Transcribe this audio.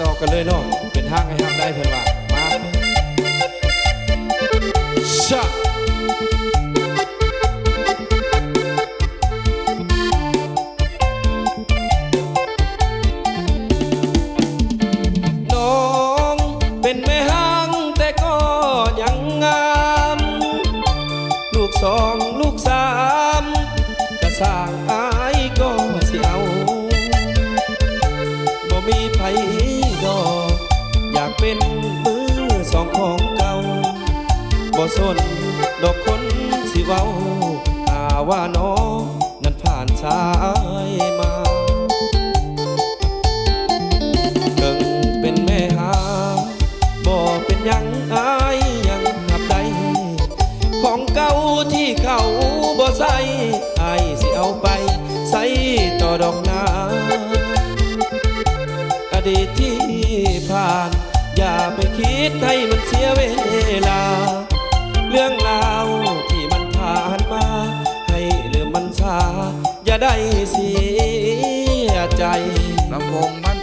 ต่อกันเลยเนาะเป็นทางให้ทำได้เพื่อนว่ามาชะน้องเป็นแม่ห้างแต่ก็ยังงามลูกสองลูกสามกระสร้างอายก็สิเอาบ่มีไผดอกอยากเป็นมือสองของเก่าบ่สนดอกคนสิเว้าถ้าว่าน้องนั้นผ่านชายมาเกิงเป็นแม่หาบ่เป็นยังอายยังหับได้ของเก่าที่เขาบ่ใส่อายสิเอาไปใส่ต่อดอกนาอดีตที่ผ่านอย่าไปคิดให้มันเสียเวลาเรื่องราวที่มันผ่านมาให้ลืมมันซาอย่าได้เสียใจลำวงมา